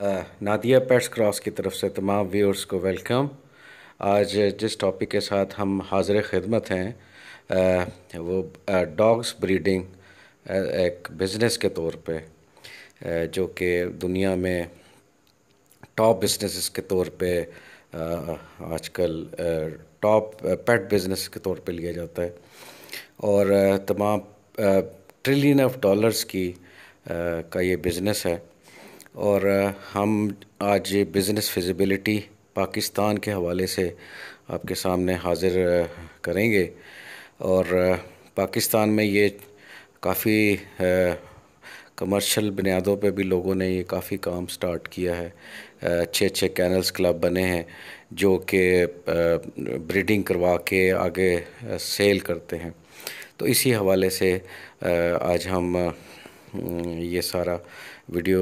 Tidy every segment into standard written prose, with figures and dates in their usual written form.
Nadia pets cross की तरफ से तमाम व्यूअर्स को वेलकम। आज जिस टॉपिक के साथ हम हाज़िर खिदमत हैं वो डॉग्स ब्रीडिंग एक बिज़नेस के तौर पे, जो कि दुनिया में टॉप बिजनेसेस के तौर पे आजकल टॉप पेट बिजनेस के तौर पे लिया जाता है। और तमाम ट्रिलियन ऑफ डॉलर्स की का ये बिज़नेस है। और हम आज ये बिज़नेस फिजिबिलिटी पाकिस्तान के हवाले से आपके सामने हाज़िर करेंगे। और पाकिस्तान में ये काफ़ी कमर्शियल बुनियादों पे भी लोगों ने ये काफ़ी काम स्टार्ट किया है। अच्छे अच्छे कैनल्स क्लब बने हैं जो कि ब्रीडिंग करवा के आगे सेल करते हैं। तो इसी हवाले से आज हम ये सारा वीडियो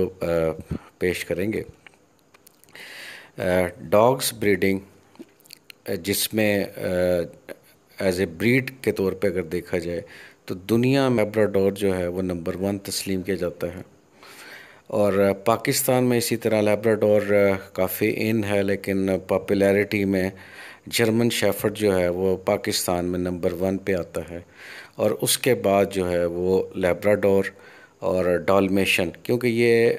पेश करेंगे। डॉग्स ब्रीडिंग, जिसमें एज ए ब्रीड के तौर पे अगर देखा जाए तो दुनिया में लैब्राडोर जो है वो नंबर 1 तस्लीम किया जाता है। और पाकिस्तान में इसी तरह लैब्राडोर काफ़ी इन है, लेकिन पॉपुलैरिटी में जर्मन शेफर्ड जो है वो पाकिस्तान में नंबर 1 पे आता है। और उसके बाद जो है वो लैब्राडोर और डॉल्मेशन, क्योंकि ये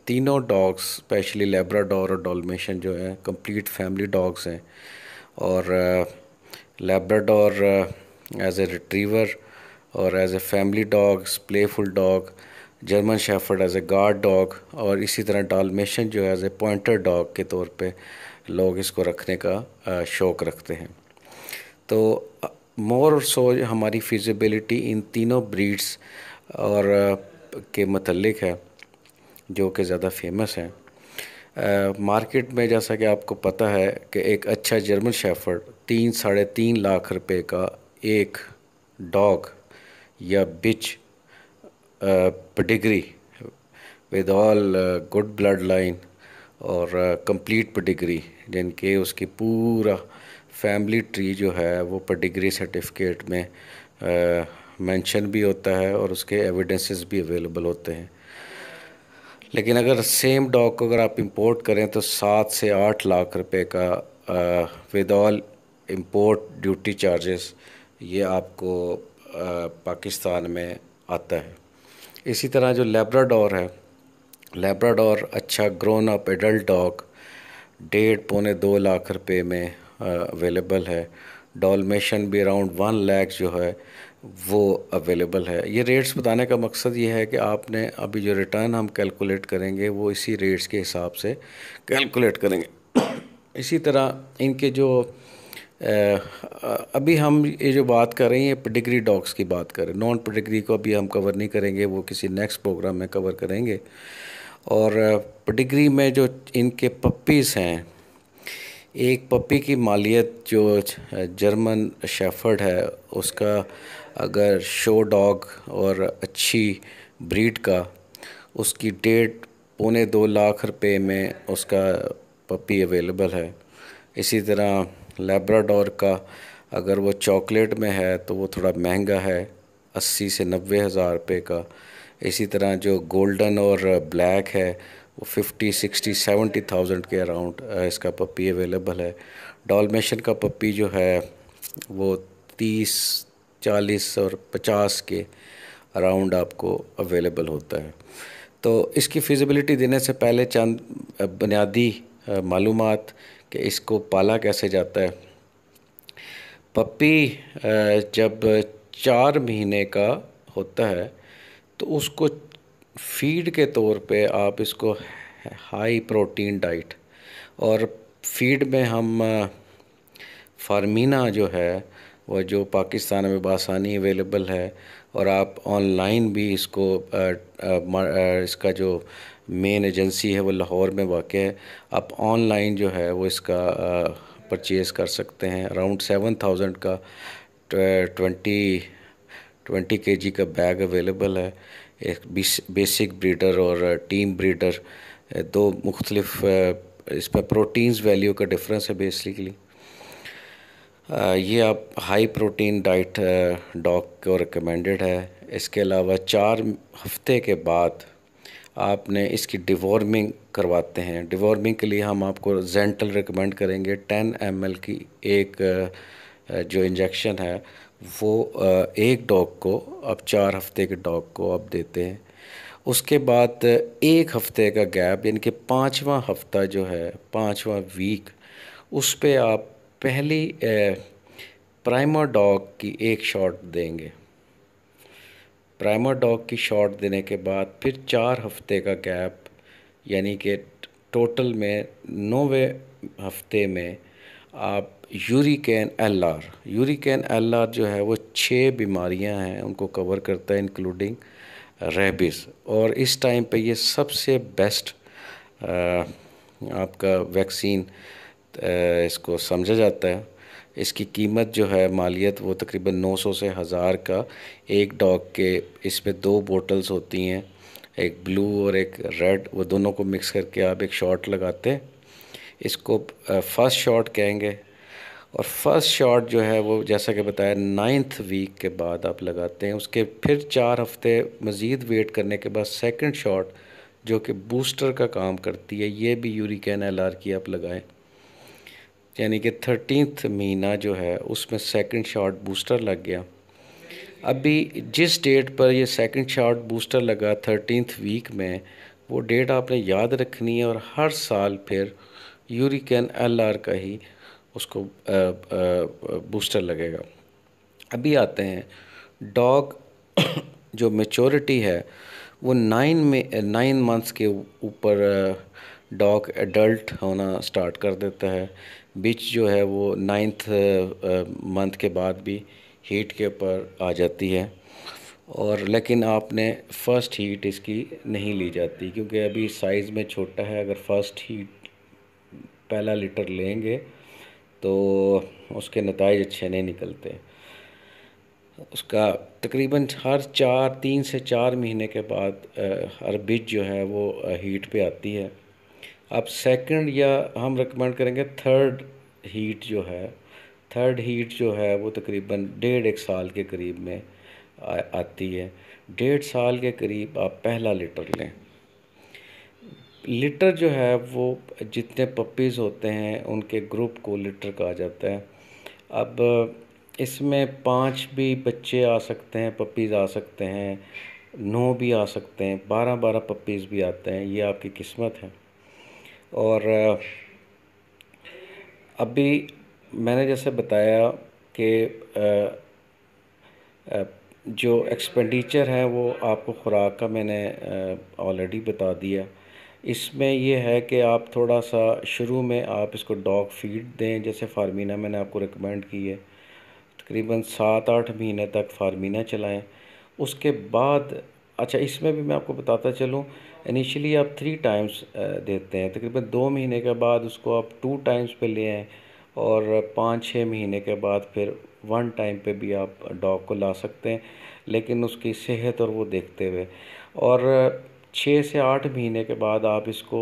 तीनों डॉग्स स्पेशली लैब्राडोर और डॉल्मेशन जो है कंप्लीट फैमिली डॉग्स हैं। और लैब्राडोर एज ए रिट्रीवर और as a family dog, playful dog, German shepherd as a guard dog, और इसी तरह डाल्मेशन जो है एज ए पॉइंटर डॉग के तौर पे लोग इसको रखने का शौक़ रखते हैं। तो मोर सो हमारी फिजिबिलिटी इन तीनों ब्रीड्स और के मतलब है जो कि ज़्यादा फेमस हैं। मार्केट में जैसा कि आपको पता है कि एक अच्छा जर्मन शेफर्ड 3-3.5 लाख रुपए का एक डॉग या bitch pedigree with all good blood line और कंप्लीट पेडिग्री, जिनके उसकी पूरा फैमिली ट्री जो है वो पेडिग्री सर्टिफिकेट में मेंशन भी होता है और उसके एविडेंसेस भी अवेलेबल होते हैं। लेकिन अगर सेम डॉग को अगर आप इंपोर्ट करें तो 7 से 8 लाख रुपए का with all import duty charges ये आपको पाकिस्तान में आता है। इसी तरह जो लैब्राडोर है, लैब्राडोर अच्छा grown up adult dog 1.5-2 lakh रुपए में अवेलेबल है। डॉल्मेशन भी अराउंड 1 लाख जो है वो अवेलेबल है। ये रेट्स बताने का मकसद ये है कि आपने अभी जो रिटर्न हम कैलकुलेट करेंगे वो इसी रेट्स के हिसाब से कैलकुलेट करेंगे। इसी तरह इनके जो अभी हम ये जो बात कर रहे हैं ये पेडिग्री डॉग्स की बात करें, नॉन पेडिग्री को अभी हम कवर नहीं करेंगे, वो किसी नेक्स्ट प्रोग्राम में कवर करेंगे। और पेडिग्री में जो इनके पप्पीज़ हैं, एक पपी की मालियत जो जर्मन शेफर्ड है उसका अगर शो डॉग और अच्छी ब्रीड का उसकी 1.5-2 लाख रुपए में उसका पपी अवेलेबल है। इसी तरह लैब्राडोर का अगर वो चॉकलेट में है तो वो थोड़ा महंगा है, 80 से 90 हज़ार रुपये का। इसी तरह जो गोल्डन और ब्लैक है वो 50-60-70 थाउजेंड के अराउंड इसका पप्पी अवेलेबल है। डॉल्मेशन का पप्पी जो है वो 30-40 और 50 के अराउंड आपको अवेलेबल होता है। तो इसकी फिजिबिलिटी देने से पहले चंद बुनियादी मालूमात कि इसको पाला कैसे जाता है। पप्पी जब 4 महीने का होता है तो उसको फीड के तौर पे आप इसको हाई प्रोटीन डाइट, और फीड में हम फार्मीना जो है वो जो पाकिस्तान में बासानी अवेलेबल है, और आप ऑनलाइन भी इसको इसका जो मेन एजेंसी है वो लाहौर में वाक़ है, आप ऑनलाइन जो है वो इसका परचेज़ कर सकते हैं। अराउंड 7,000 का 20 kg का बैग अवेलेबल है। एक बेसिक ब्रीडर और टीम ब्रीडर, दो मुख्तलिफ इसमें प्रोटीन्स वैल्यू का डिफरेंस है बेसिकली। ये आप हाई प्रोटीन डाइट डॉग को रिकमेंडेड है। इसके अलावा 4 हफ्ते के बाद आपने इसकी डिवॉर्मिंग करवाते हैं। डिवॉर्मिंग के लिए हम आपको जेंटल रिकमेंड करेंगे। 10 ml की एक जो इंजेक्शन है वो एक डॉग को, अब 4 हफ्ते के डॉग को आप देते हैं। उसके बाद 1 हफ्ते का गैप, यानी कि 5वां हफ्ता जो है, 5वां वीक, उस पे आप पहली प्राइमर डॉग की एक शॉट देंगे। प्राइमर डॉग की शॉट देने के बाद फिर 4 हफ्ते का गैप, यानी कि टोटल में 9वें हफ्ते में आप यूरिकेन एल आर जो है वो 6 बीमारियां हैं उनको कवर करता है, इंक्लूडिंग रेबिस। और इस टाइम पे ये सबसे बेस्ट आपका वैक्सीन इसको समझा जाता है। इसकी कीमत जो है, मालियत, वो तकरीबन 900 से 1000 का एक डॉग के। इसमें 2 बोतल्स होती हैं, एक ब्लू और एक रेड, वो दोनों को मिक्स करके आप एक शॉट लगाते हैं। इसको फर्स्ट शॉट कहेंगे। और फर्स्ट शॉट जो है वो, जैसा कि बताया, 9th वीक के बाद आप लगाते हैं। उसके फिर 4 हफ्ते मज़ीद वेट करने के बाद सेकंड शॉट, जो कि बूस्टर का काम करती है, ये भी यूरिकेन एल आर की आप लगाएं। यानी कि 13th महीना जो है उसमें सेकंड शॉट बूस्टर लग गया। अभी जिस डेट पर ये सेकंड शॉट बूस्टर लगा 13th वीक में, वो डेट आपने याद रखनी है, और हर साल फिर यूरिकेन एल आर का ही उसको बूस्टर लगेगा। अभी आते हैं डॉग जो मेचोरिटी है वो 9 मंथ्स के ऊपर डॉग एडल्ट होना स्टार्ट कर देता है। बिच जो है वो 9th मंथ के बाद भी हीट के ऊपर आ जाती है। और लेकिन आपने फ़र्स्ट हीट इसकी नहीं ली जाती, क्योंकि अभी साइज़ में छोटा है। अगर फ़र्स्ट हीट पहला लीटर लेंगे तो उसके नताइज अच्छे नहीं निकलते। उसका तकरीबन हर 3 से 4 महीने के बाद हर बिच जो है वो हीट पे आती है। अब सेकंड, या हम रिकमेंड करेंगे थर्ड हीट जो है वो तकरीबन 1.5 एक साल के करीब में आती है। 1.5 साल के करीब आप पहला लीटर लें। लीटर जो है वो जितने पपीज़ होते हैं उनके ग्रुप को लीटर कहा जाता है। अब इसमें 5 भी बच्चे आ सकते हैं, पपीज़ आ सकते हैं, 9 भी आ सकते हैं, 12 पपीज़ भी आते हैं, ये आपकी किस्मत है। और अभी मैंने जैसे बताया कि जो एक्सपेंडिचर है वो आपको ख़ुराक का मैंने ऑलरेडी बता दिया। इसमें ये है कि आप थोड़ा सा शुरू में आप इसको डॉग फीड दें, जैसे फार्मीना मैंने आपको रिकमेंड की है। तकरीबन 7-8 महीने तक फार्मीना चलाएं। उसके बाद, अच्छा, इसमें भी मैं आपको बताता चलूँ, इनिशियली आप 3 टाइम्स देते हैं। तकरीबन 2 महीने के बाद उसको आप 2 टाइम्स पे ले आएँ, और 5-6 महीने के बाद फिर 1 टाइम पे भी आप डॉग को ला सकते हैं, लेकिन उसकी सेहत और वो देखते हुए। और 6 से 8 महीने के बाद आप इसको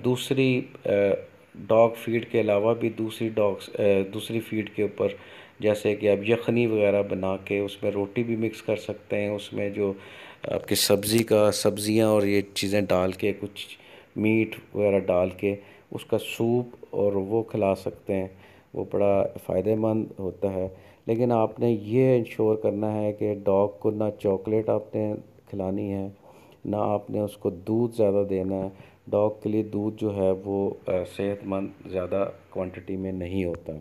दूसरी डॉग फीड के अलावा भी दूसरी फीड के ऊपर, जैसे कि आप यखनी वगैरह बना के उसमें रोटी भी मिक्स कर सकते हैं, उसमें जो आपकी सब्ज़ियाँ और ये चीज़ें डाल के, कुछ मीट वगैरह डाल के उसका सूप और वो खिला सकते हैं। वो बड़ा फ़ायदेमंद होता है। लेकिन आपने ये इंश्योर करना है कि डॉग को ना चॉकलेट आपने खिलानी है, ना आपने उसको दूध ज़्यादा देना है। डॉग के लिए दूध जो है वो सेहतमंद ज़्यादा क्वांटिटी में नहीं होता।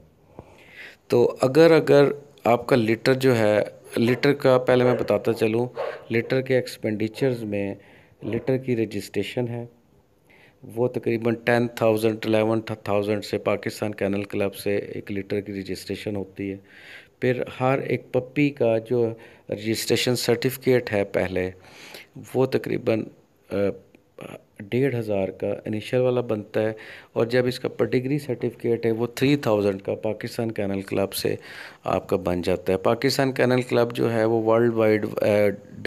तो अगर अगर आपका लीटर जो है, लीटर का पहले मैं बताता चलूँ, लीटर के एक्सपेंडिचर्स में लीटर की रजिस्ट्रेशन है वो तकरीबन 10,000 11,000 से पाकिस्तान कैनल क्लब से 1 लीटर की रजिस्ट्रेशन होती है। फिर हर एक पप्पी का जो रजिस्ट्रेशन सर्टिफिकेट है पहले, वो तकरीबन 1,500 का इनिशियल वाला बनता है। और जब इसका पेडिग्री सर्टिफिकेट है वो 3,000 का पाकिस्तान कैनल क्लब से आपका बन जाता है। पाकिस्तान कैनल क्लब जो है वो वर्ल्ड वाइड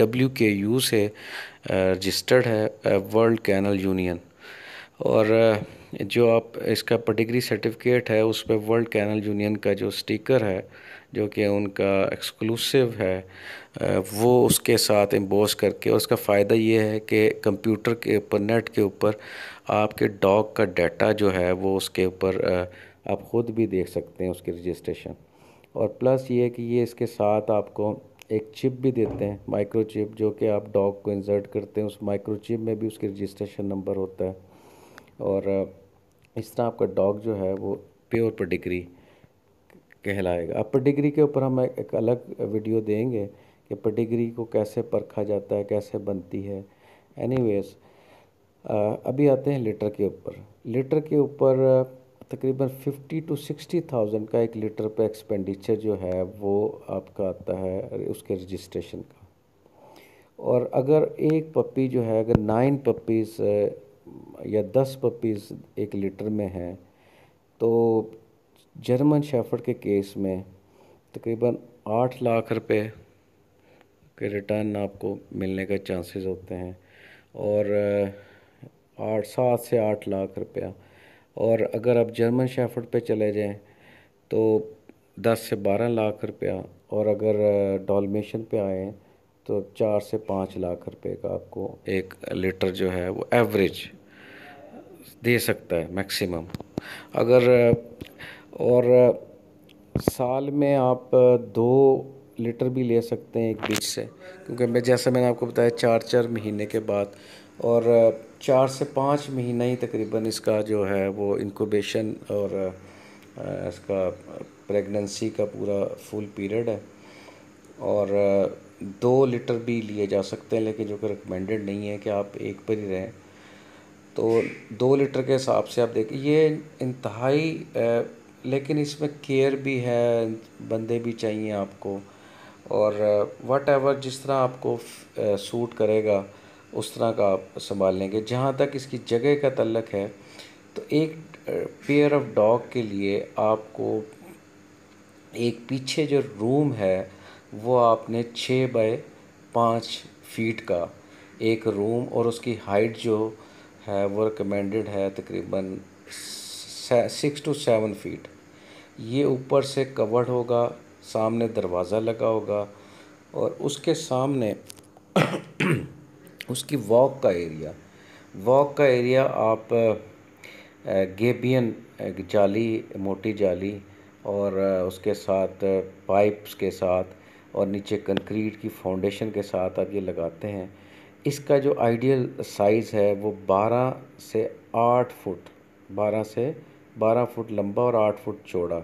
WKU से रजिस्टर्ड है, वर्ल्ड कैनल यूनियन। और जो आप इसका पेडिग्री सर्टिफिकेट है उस पर वर्ल्ड कैनल यूनियन का जो स्टिकर है, जो कि उनका एक्सक्लूसिव है, वो उसके साथ एम्बोस करके, और उसका फ़ायदा ये है कि कंप्यूटर के ऊपर, नेट के ऊपर आपके डॉग का डाटा जो है वो उसके ऊपर आप ख़ुद भी देख सकते हैं उसकी रजिस्ट्रेशन। और प्लस ये है कि ये इसके साथ आपको एक चिप भी देते हैं, माइक्रो चिप, जो कि आप डॉग को इंसर्ट करते हैं, उस माइक्रो चिप में भी उसकी रजिस्ट्रेशन नंबर होता है। और इस तरह आपका डॉग जो है वो प्योर पेडिग्री कहलाएगा। अब पेडिग्री के ऊपर हम एक अलग वीडियो देंगे कि पेडिग्री को कैसे परखा जाता है, कैसे बनती है। एनीवेज, अभी आते हैं लीटर के ऊपर। लीटर के ऊपर तकरीबन 50 to 60,000 का एक लीटर पे एक्सपेंडिचर जो है वो आपका आता है उसके रजिस्ट्रेशन का। और अगर एक पपी जो है, अगर 9 पपीज़ या 10 पपीज़ एक लीटर में हैं, तो जर्मन शेफर्ड के केस में तकरीबन 8 लाख रुपए के रिटर्न आपको मिलने का चांसेस होते हैं। और 7 से 8 लाख रुपया। और अगर आप जर्मन शेफर्ड पे चले जाएं तो 10 से 12 लाख रुपया। और अगर डॉल्मेशन पे आए तो 4 से 5 लाख रुपए का आपको एक लीटर जो है वो एवरेज दे सकता है, मैक्सिमम। अगर और साल में आप 2 लीटर भी ले सकते हैं एक बीज से, क्योंकि जैसा मैंने आपको बताया 4 4 महीने के बाद, और 4 से 5 महीना ही तकरीबन इसका जो है वो इंक्यूबेशन और इसका प्रेगनेंसी का पूरा फुल पीरियड है। और 2 लीटर भी लिए जा सकते हैं, लेकिन जो कि रिकमेंडेड नहीं है कि आप एक पर ही रहें। तो 2 लीटर के हिसाब से आप देखिए, ये इंतहाई लेकिन इसमें केयर भी है, बंदे भी चाहिए आपको। और वट एवर जिस तरह आपको सूट करेगा उस तरह का आप संभाल लेंगे। जहाँ तक इसकी जगह का तल्लक है, तो एक पेयर ऑफ डॉग के लिए आपको एक पीछे जो रूम है वो आपने 6 बाय 5 फीट का एक रूम, और उसकी हाइट जो है वो रिकमेंडेड है तकरीबन 6 to 7 फीट। ये ऊपर से कवर्ड होगा, सामने दरवाज़ा लगा होगा, और उसके सामने उसकी वॉक का एरिया आप गेबियन जाली, मोटी जाली, और उसके साथ पाइप्स के साथ, और नीचे कंक्रीट की फाउंडेशन के साथ आप ये लगाते हैं। इसका जो आइडियल साइज़ है वो 12 से 8 फुट, 12 से 12 फुट लंबा और 8 फुट चौड़ा,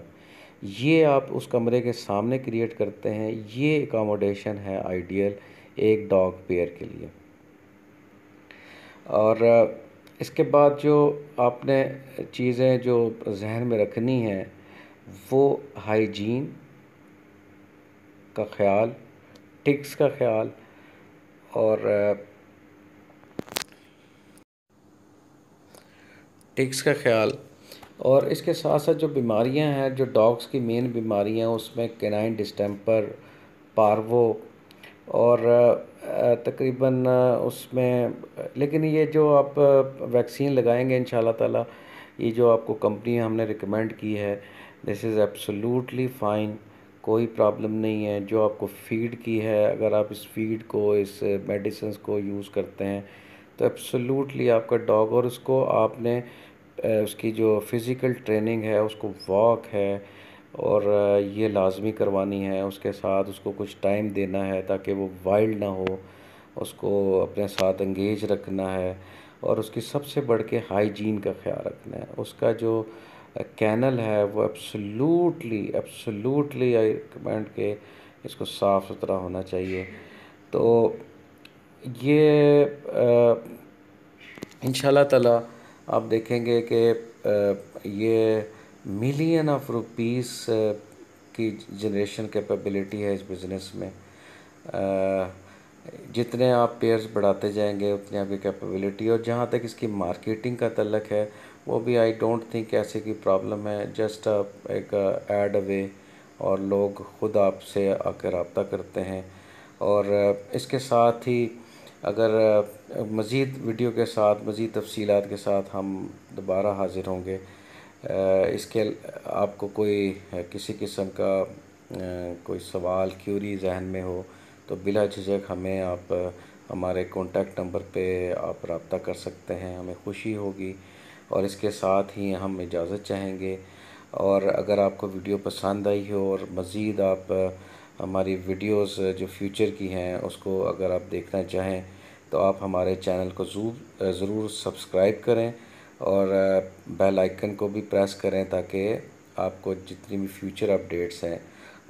ये आप उस कमरे के सामने क्रिएट करते हैं। ये एकोमोडेशन है आइडियल एक डॉग पेयर के लिए। और इसके बाद जो आपने चीज़ें जो जहन में रखनी हैं, वो हाइजीन का ख्याल, टिक्स का ख्याल, और और इसके साथ साथ जो बीमारियां हैं, जो डॉग्स की मेन बीमारियां, उसमें कैनाइन डिस्टेंपर, पार्वो, और तकरीबन उसमें, लेकिन ये जो आप वैक्सीन लगाएंगे इंशाल्लाह ताला, ये जो आपको कंपनी हमने रिकमेंड की है, दिस इज़ एब्सोल्युटली फ़ाइन, कोई प्रॉब्लम नहीं है। जो आपको फ़ीड की है, अगर आप इस फ़ीड को, इस मेडिसिन को यूज़ करते हैं, तो एब्सोल्युटली आपका डॉग, और उसको आपने उसकी जो फ़िज़िकल ट्रेनिंग है, उसको वॉक है, और ये लाजमी करवानी है। उसके साथ उसको कुछ टाइम देना है ताकि वो वाइल्ड ना हो, उसको अपने साथ एंगेज रखना है, और उसकी सबसे बढ़ के हाइजीन का ख्याल रखना है। उसका जो कैनल है वो एब्सोल्युटली आई रिकमेंड के इसको साफ़ सुथरा होना चाहिए। तो ये इंशाल्लाह ताला आप देखेंगे कि ये मिलियन ऑफ रुपीस की जनरेशन कैपेबिलिटी है इस बिज़नेस में। जितने आप पेयर्स बढ़ाते जाएंगे उतनी आपकी कैपेबिलिटी। और जहाँ तक इसकी मार्केटिंग का तल्लक है, वो भी आई डोंट थिंक ऐसे की प्रॉब्लम है, जस्ट एक ऐड अवे, और लोग ख़ुद आपसे आकर रब्ता करते हैं। और इसके साथ ही अगर मज़ीद वीडियो के साथ, मज़ीद तफसीलात के साथ हम दोबारा हाज़िर होंगे। इसके आपको कोई किसी किस्म का कोई सवाल, क्यूरी जहन में हो तो बिला झिझक हमें आप हमारे कॉन्टैक्ट नंबर पे आप रब्ता कर सकते हैं, हमें खुशी होगी। और इसके साथ ही हम इजाज़त चाहेंगे। और अगर आपको वीडियो पसंद आई हो और मज़ीद आप हमारी वीडियोस जो फ्यूचर की हैं उसको अगर आप देखना चाहें तो आप हमारे चैनल को ज़रूर सब्सक्राइब करें और बेल आइकन को भी प्रेस करें ताकि आपको जितनी भी फ्यूचर अपडेट्स हैं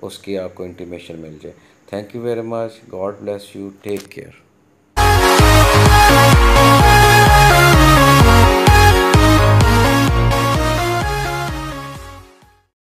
उसकी आपको इंटीमेशन मिल जाए। Thank you very much. God bless you. Take care.